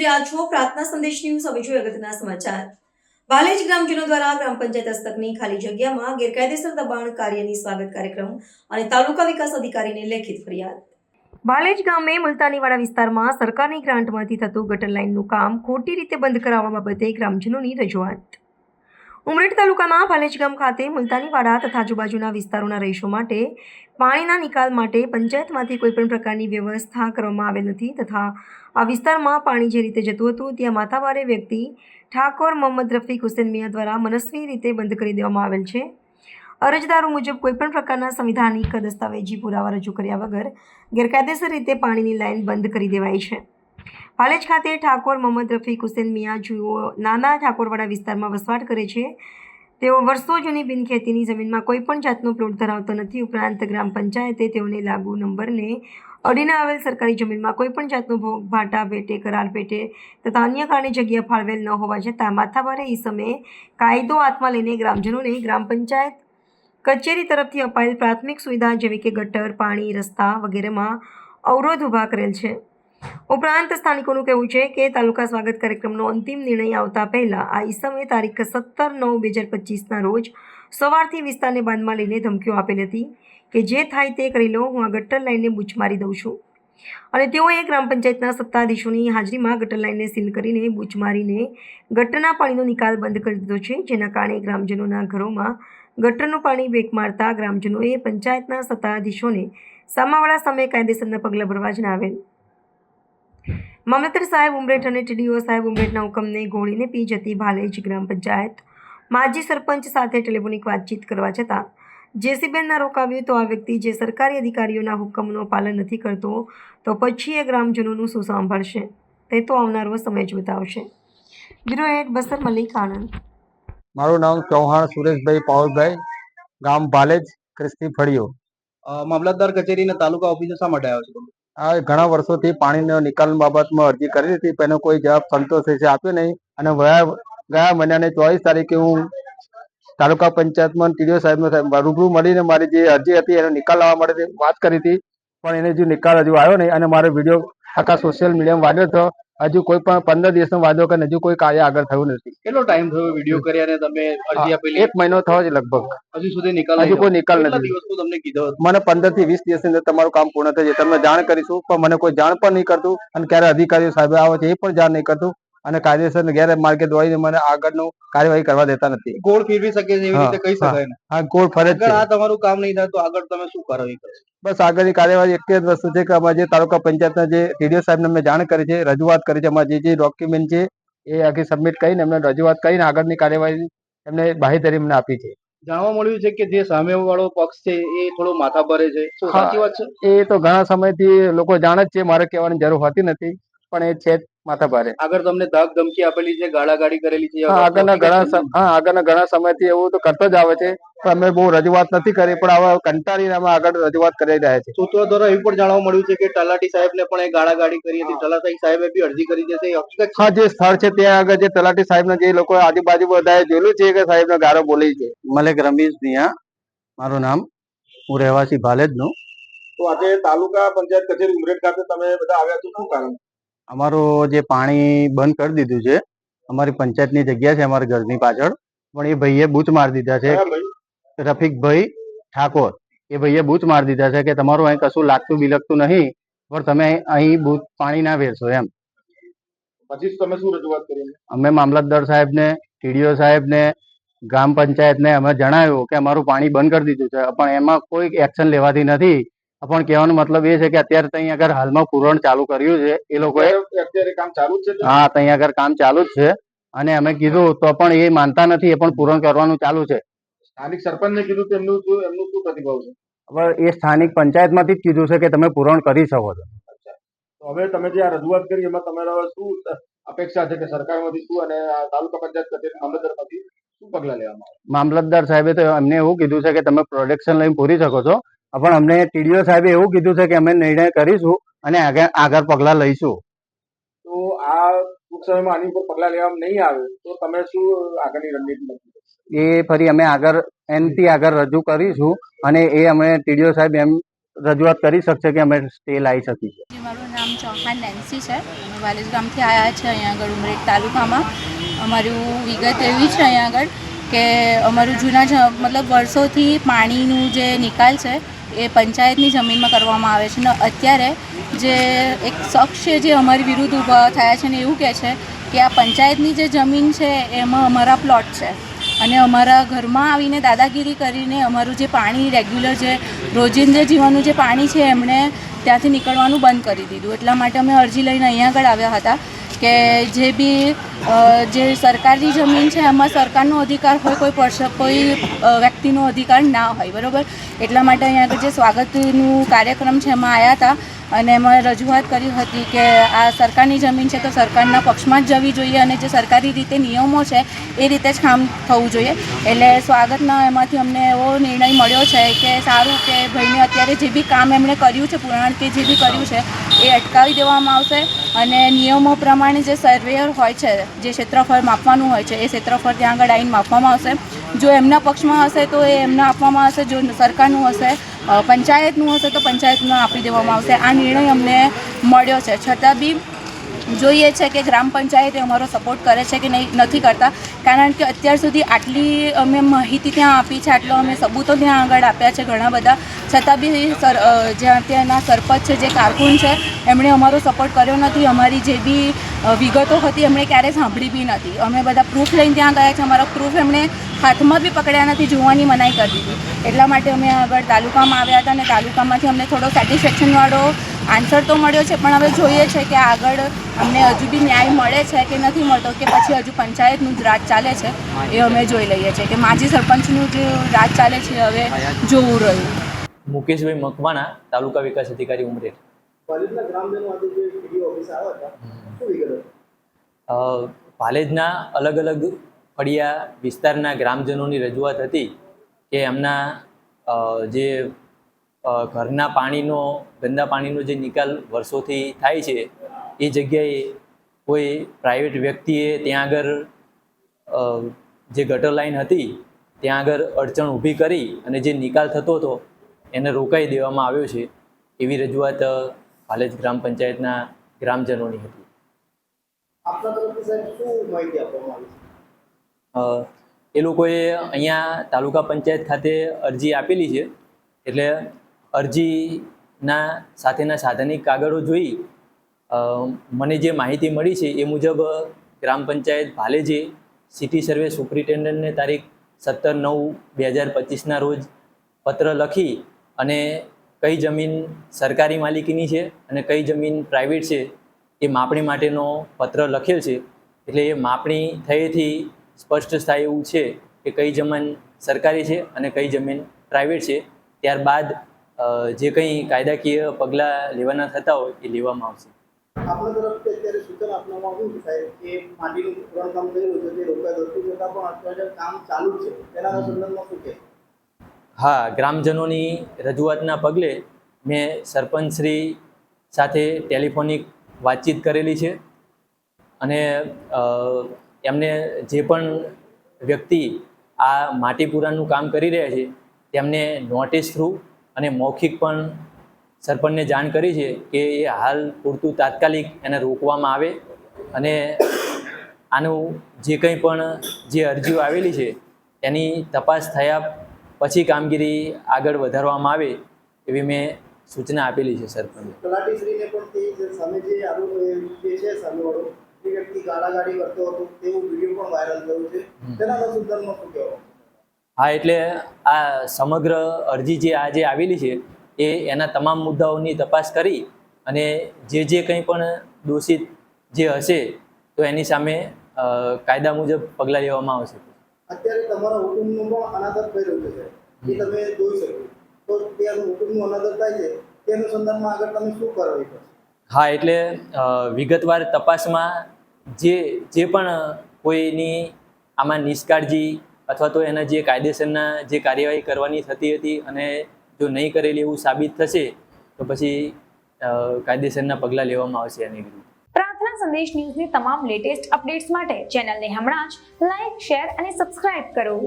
જોઈ રહ્યા છો પ્રાર્થના સંદેશ ન્યૂઝ. હવે જોઈએ અગત્યના સમાચાર. વાલેજ ગ્રામજનો દ્વારા ગ્રામ પંચાયત હસ્તકની ખાલી જગ્યામાં ગેરકાયદેસર દબાણ કાર્યની સ્વાગત કાર્યક્રમ અને તાલુકા વિકાસ અધિકારીને લેખિત ફરિયાદ. વાલેજ ગામે મુલતાનીવાડા વિસ્તારમાં સરકારની ગ્રાન્ટમાંથી થતું ગટર લાઇનનું કામ ખોટી રીતે બંધ કરાવવા બાબતે ગ્રામજનોની રજૂઆત. ઉમરેઠ તાલુકાના વાલેજ ગામ ખાતે મુલતાનીવાડા તથા આજુબાજુના વિસ્તારોના રહીશો માટે પાણીના નિકાલ માટે પંચાયતમાંથી કોઈપણ પ્રકારની વ્યવસ્થા કરવામાં આવેલ નથી તથા આ વિસ્તારમાં પાણી જે રીતે જતું હતું ત્યાં માથાભારે વ્યક્તિ ઠાકોર મોહમ્મદ રફીક હુસેન મિયા દ્વારા મનસ્વી રીતે બંધ કરી દેવામાં આવેલ છે. અરજદારો મુજબ કોઈપણ પ્રકારના સંવિધાનિક દસ્તાવેજી પુરાવા રજૂ કર્યા વગર ગેરકાયદેસર રીતે પાણીની લાઇન બંધ કરી દેવાઈ છે. વાલેજ ખાતે ઠાકોર મોહમ્મદ રફીક હુસેન મિયા જુઓ નાના ઠાકોરવાડા વિસ્તારમાં વસવાટ કરે છે. તેઓ વર્ષો જૂની બિનખેતીની જમીનમાં કોઈપણ જાતનો પ્લોટ ધરાવતો નથી. ઉપરાંત ગ્રામ પંચાયતે તેઓને લાગુ નંબરને અડીને આવેલ સરકારી જમીનમાં કોઈપણ જાતનો ભોગ ભાટા પેટે કરાર પેટે તથા અન્ય કારણે જગ્યા ફાળવેલ ન હોવા છતાં માથાભારે ઈસમે કાયદો હાથમાં લઈને ગ્રામજનોને ગ્રામ પંચાયત કચેરી તરફથી અપાયેલ પ્રાથમિક સુવિધા જેવી કે ગટર, પાણી, રસ્તા વગેરેમાં અવરોધ ઊભા કરેલ છે. ઉપરાંત સ્થાનિકોનું કહેવું છે કે તાલુકા સ્વાગત કાર્યક્રમનો અંતિમ નિર્ણય આવતા પહેલા આ ઈસમે તારીખ 17/9/2025ના રોજ સવારથી વિસ્તારને બાંધમાં લઈને ધમકીઓ આપેલી હતી કે જે થાય તે કરી લો, હું આ ગટર લાઇનને બૂચ મારી દઉં છું. અને તેઓએ ગ્રામ પંચાયતના સત્તાધીશોની હાજરીમાં ગટર લાઇનને સીલ કરીને બૂચ મારીને ગટરના પાણીનો નિકાલ બંધ કરી દીધો છે, જેના કારણે ગ્રામજનોના ઘરોમાં ગટરનું પાણી બેક મારતા ગ્રામજનોએ પંચાયતના સત્તાધીશોને સામાવાળા સામે કાયદેસરના પગલાં ભરવા જણાવેલ. મામલતદાર સાહેબ ઉમરેઠ અને ટીડીઓ સાહેબ ઉમરેઠના હુકમને ગોળીને પી જતી વાલેજ ગ્રામ પંચાયત માજી સરપંચ સાથે ટેલિફોનિક વાતચીત કરવા છતાં જેસીબેન ના રોકાવ્યું તો આ વ્યક્તિ જે સરકારી અધિકારીઓના હુકમનું પાલન નથી કરતો તો પછી એ ગ્રામજનોનું શું સાંભળશે તે તો આવનારો સમય જ બતાવશે. બ્યુરો હેડ બસર મલિક, આણંદ. મારું નામ ચૌહાણ સુરેશભાઈ પાવલભાઈ, ગામ વાલેજ, ક્રિસ્તી ફળિયો. મામલતદાર કચેરીના તાલુકા ઓફિસે શા માટે આવ્યો છો? આ ઘણા વર્ષોથી પાણીનો નિકાલ બાબતમાં અરજી કરી હતી પણ એનો કોઈ જવાબ સંતોષે આપ્યો નહીં અને ગયા મહિનાની 24 તારીખે હું તાલુકા પંચાયતમાં ટીડીઓ સાહેબનો રૂબરૂ મળીને મારી જે અરજી હતી એનો નિકાલ લાવવા માટે વાત કરી હતી પણ એને હજુ નિકાલ હજુ આવ્યો નહીં અને મારો વિડીયો આખા સોશિયલ મીડિયામાં વાયરલ થયો. હજુ કોઈ પણ 15 દિવસનો વાંધો કરીને હજુ કોઈ કાર્ય આગળ થયું નથી. કેટલો ટાઈમ થયો વિડીયો કર્યા અને તમે અરજી આપેલી? 1 મહિનો થયો છે લગભગ. હજુ સુધી નિકાલ હજુ કોઈ નિકાલ નથી. દિવસનું તમને કીધું મને 15 થી 20 દિવસની અંદર તમારું કામ પૂર્ણ થઈ જાય, તમને જાણ કરીશું પણ મને કોઈ જાણ પણ નહીં કરતું અને ક્યારે અધિકારીઓ સાહેબ આવે છે એ પણ જાણ નહીં કરતું અને કાયદેસર ગેરમાર્ગે દોડીને મને આગળનું કાર્યવાહી કરવા દેતા નથી. ગોળ ફેરવી શકે છે એવી રીતે કહી શકાય ને? હા, ગોળ ફરે છે. આ તમારું કામ નહીં થાય તો આગળ તમે શું કાર્યવાહી કરશો? બસ આગળની કાર્યવાહી એક જ વસ્તુ છે કે અમારે જે તાલુકા પંચાયતના જે ટીડીઓ સાહેબને અમે જાણ કરી છે, રજૂઆત કરી છે, અમારે જે ડોક્યુમેન્ટ છે એ આખી સબમિટ કરીને એમને રજૂઆત કરીને આગળની કાર્યવાહી એમને બાહેધરી અમને આપી છે. જાણવા મળ્યું છે કે જે સામે વાળો પક્ષ છે એ થોડો માથા ભરે છે, શું સાચી વાત છે? એ તો ઘણા સમયથી લોકો જાણે જ છે, મારે કહેવાની જરૂર હોતી નથી પણ એ છે માથા ભારે. આગળ તમને ધાક ધમકી આપેલી છે, ગાળાગાળી કરેલી છે? આગળના ઘણા સમયથી એવું તો કરતો જ આવે છે પણ અમે બહુ રજૂઆત નથી કરી પણ હવે કંટાળીને અમે આગળ રજૂઆત કરી રહ્યા છે. સૂત્રો દ્વારા એવું પણ જાણવા મળ્યું છે કે તલાટી સાહેબને પણ એ ગાળાગાળી કરી હતી, તલાટી સાહેબે બી અરજી કરી છે, તે હકીકત છે? હા, જે સ્થળ છે ત્યાં આગળ જે તલાટી સાહેબના જે લોકો આજુબાજુ બધાએ જોયેલું છે કે સાહેબનો ગાળો બોલી છે. મલેક રમીઝ મિયા મારું નામ, હું રહેવાસી ભાલેજનું. તો આજે તાલુકા પંચાયત કચેરી ઉમરેઠ ખાતે તમે બધા આવ્યા છો, શું કારણ? અમારું જે પાણી બંધ કરી દીધું છે, અમારી પંચાયતની જગ્યા છે અમારા ઘરની પાછળ, પણ એ ભાઈએ બૂચ મારી દીધા છે. રફીકભાઈ ઠાકોર, એ ભાઈએ બૂચ મારી દીધા છે કે તમારું અહીં કશું લાગતું બિલકતું નહીં પણ તમે અહીં બૂચ પાણી ના વેરશો એમ. પછી તમે શું રજૂઆત કરી? અમે મામલતદાર સાહેબને, ટીડીઓ સાહેબને, ગ્રામ પંચાયતને અમે જણાવ્યું કે અમારું પાણી બંધ કરી દીધું છે પણ એમાં કોઈ એક્શન લેવાતી નથી. પણ કહેવાનો મતલબ એ છે કે અત્યારે ત્યાં આગળ હાલમાં પૂરણ ચાલુ કર્યું છે એ લોકોએ. અત્યારે કામ ચાલુ જ છે? હા, ત્યાં આગળ કામ ચાલુ જ છે અને અમે કીધું તો પણ એ માનતા નથી, એ પણ પૂરણ કરવાનું ચાલુ છે. સ્થાનિક સરપંચને કીધું તો એમનું શું પ્રતિભાવ છે? હવે એ સ્થાનિક પંચાયતમાંથી જ કીધું છે કે તમે પૂરણ કરી શકો છો. તો હવે તમે જે આ રજૂઆત કરી એમાં તમારા શું અપેક્ષા છે કે સરકારમાંથી શું અને તાલુકા પંચાયત કચેરી મામલતદારમાંથી શું પગલાં લેવામાં આવે? મામલતદાર સાહેબે તો અમને એવું કીધું છે કે તમે પ્રોટેક્શન લઈને પૂરી શકો છો પણ અમને ટીડીઓ સાહેબે એવું કીધું છે કે અમે નિર્ણય કરીશું અને આગળ પગલાં લઈશું. તો આ ટૂંક સમયમાં આની ઉપર પગલાં લેવામાં નહીં આવે તો તમે શું આગળની રણનીતિ નક્કી કરશો? એ ફરી અમે એનાથી આગળ રજૂ કરીશું અને એ અમે ટીડીઓ સાહેબ એમ રજૂઆત કરી શકશે કે અમે સ્ટે લાવી શકીશું. મારું નામ ચૌહાણ નેન્સી છે. અમે વાલેજ ગામથી આવ્યા છે અહીંયા આગળ ઉમરેઠ તાલુકામાં. અમારું વિગત એવી છે અહીંયા આગળ કે અમારું મતલબ વર્ષોથી પાણીનું જે નિકાલ છે એ પંચાયતની જમીનમાં કરવામાં આવે છે ને અત્યારે જે એક શખ્સ છે જે અમારી વિરુદ્ધ ઊભા થયા છે ને એવું કહે છે કે આ પંચાયતની જે જમીન છે એમાં અમારા પ્લોટ છે અને અમારા ઘરમાં આવીને દાદાગીરી કરીને અમારું જે પાણી રેગ્યુલર જે રોજિંદા જીવનનું જે પાણી છે એમણે ત્યાંથી નીકળવાનું બંધ કરી દીધું. એટલા માટે અમે અરજી લઈને અહીંયા આગળ આવ્યા હતા કે જે બી જે સરકારી જમીન છે એમાં સરકારનો અધિકાર હોય, કોઈ વ્યક્તિનો અધિકાર ના હોય, બરાબર. એટલા માટે અહીંયા આગળ જે સ્વાગતનું કાર્યક્રમ છે એમાં આવ્યા હતા અને એમાં રજૂઆત કરી હતી કે આ સરકારની જમીન છે તો સરકારના પક્ષમાં જ જવી જોઈએ અને જે સરકારી રીતે નિયમો છે એ રીતે જ કામ થવું જોઈએ. એટલે સ્વાગતના એમાંથી અમને એવો નિર્ણય મળ્યો છે કે સારું કે ભાઈને અત્યારે જે બી કામ એમણે કર્યું છે પુરાણ કે જે બી કર્યું છે એ અટકાવી દેવામાં આવશે અને નિયમો પ્રમાણે જે સર્વેયર હોય છે જે ક્ષેત્રફળ માપવાનું હોય છે એ ક્ષેત્રફળ ત્યાં આગળ આવીને માપવામાં આવશે. જો એમના પક્ષમાં હશે તો એ એમને આપવામાં આવશે, જો સરકારનું હશે પંચાયતનું હશે તો પંચાયતનું આપી દેવામાં આવશે. આ નિર્ણય અમને મળ્યો છે. છતાં બી જોઈએ છે કે ગ્રામ પંચાયતે અમારો સપોર્ટ કરે છે કે નથી કરતા, કારણ કે અત્યાર સુધી આટલી અમે માહિતી ત્યાં આપી છે, આટલો અમે સબૂતો ત્યાં આગળ આપ્યા છે ઘણા બધા, છતાં બી જ્યાં ત્યાંના સરપંચ છે જે કારકુન છે એમણે અમારો સપોર્ટ કર્યો નથી. અમારી જે બી વિગતો હતી એમણે ક્યારેય સાંભળી બી નથી. અમે બધા પ્રૂફ લઈને ત્યાં ગયા છે, અમારા પ્રૂફ એમણે હાથમાં બી પકડ્યા નથી, જોવાની મનાઈ કરી દીધી. એટલા માટે અમે આગળ તાલુકામાં આવ્યા હતા અને તાલુકામાંથી અમને થોડો સેટિસ્ફેક્શનવાળો આન્સર તો મળ્યો છે, પણ હવે જોઈએ છે કે આગળ અમને હજુ બી ન્યાય મળે છે કે નથી મળતો કે પછી હજુ પંચાયતનું જ રાજ ચાલે છે એ અમે જોઈ લઈએ છીએ કે માજી સરપંચનું જે રાજ ચાલે છે હવે જોવું રહ્યું. મુકેશભાઈ મકવાણા, તાલુકા વિકાસ અધિકારી ઉમરેઠ. પાલેજના અલગ અલગ ફળિયા વિસ્તારના ગ્રામજનોની રજૂઆત હતી કે એમના જે ઘરના ગંદા પાણીનો જે નિકાલ વર્ષોથી થાય છે એ જગ્યાએ કોઈ પ્રાઇવેટ વ્યક્તિએ ત્યાં આગળ જે ગટર લાઈન હતી ત્યાં આગળ અડચણ ઊભી કરી અને જે નિકાલ થતો હતો એને રોકાઈ દેવામાં આવ્યો છે, એવી રજૂઆત પાલેજ ગ્રામ પંચાયતના ગ્રામજનોની હતી. એ લોકોએ અહીંયા તાલુકા પંચાયત ખાતે અરજી આપેલી છે, એટલે અરજીના સાથેના સાધનિક કાગળો જોઈ મને જે માહિતી મળી છે એ મુજબ ગ્રામ પંચાયત ભાલેજે સિટી સર્વે સુપ્રિન્ટેન્ડન્ટને તારીખ 17/9/2025ના રોજ પત્ર લખી અને કઈ જમીન સરકારી માલિકીની છે અને કઈ જમીન પ્રાઇવેટ છે એ માપણી માટેનો પત્ર લખેલ છે. એટલે એ માપણી થયેથી સ્પષ્ટ થાય એવું છે કે કઈ જમીન સરકારી છે અને કઈ જમીન પ્રાઇવેટ છે. ત્યારબાદ જે કંઈ કાયદાકીય પગલાં લેવાના થતા હોય એ લેવામાં આવશે. આપણા તરફથી અત્યારે સૂચન આપવામાં આવ્યું છે સાહેબ કે માટીનું પૂરણ કામ થયેલું છે તે રોકાય દોસ્તી છતાં પણ અત્યારે કામ ચાલુ જ છે, તેના સંદર્ભમાં શું કહે? હા, ગ્રામજનોની રજૂઆતના પગલે મેં સરપંચશ્રી સાથે ટેલિફોનિક વાતચીત કરેલી છે અને એમને જે પણ વ્યક્તિ આ માટી પૂરાનું કામ કરી રહ્યા છે તેમને નોટિસ થ્રુ અને મૌખિક પણ સરપંચને જાણ કરી છે કે એ હાલ પૂરતું તાત્કાલિક એને રોકવામાં આવે અને આનું જે કંઈ પણ જે અરજીઓ આવેલી છે એની તપાસ થયા પછી કામગીરી આગળ વધારવામાં આવે એવી મેં સૂચના આપેલી છે સરપંચે. તલાટીશ્રીને પણ તે સામે જે જે છે સામેવાળો એ વ્યક્તિ ગાળાગાળી કરતો હતો તેવું વિડીયો પણ વાયરલ થયું છે, તેના સંદર્ભમાં શું કહેવા? હા, એટલે આ સમગ્ર અરજી જે આજે આવેલી છે એ એના તમામ મુદ્દાઓની તપાસ કરી અને જે કંઈ પણ દોષિત જે હશે તો એની સામે કાયદા મુજબ પગલાં લેવામાં આવશે. અત્યારે તમારા હુકુમનો પણ અનાદર થઈ રહ્યો છે એ તમે જોઈ શકો, તો ત્યાં હુકુમનું અનાદર થાય છે તેના સંદર્ભમાં આગળ તમે શું કરવી પડશે? હા, એટલે વિગતવાર તપાસમાં જે પણ કોઈની આમાં નિષ્કાળજી અથવા તો એના જે કાયદેસરના જે કાર્યવાહી કરવાની થતી હતી અને જો નહીં કરેલી એવું સાબિત થશે તો પછી કાયદેસરના પગલાં લેવામાં આવશે એની વિરુદ્ધ. પ્રાર્થના સંદેશ ન્યૂઝની તમામ લેટેસ્ટ અપડેટ્સ માટે ચેનલને હમણાં જ લાઈક, શેર અને સબસ્ક્રાઇબ કરો.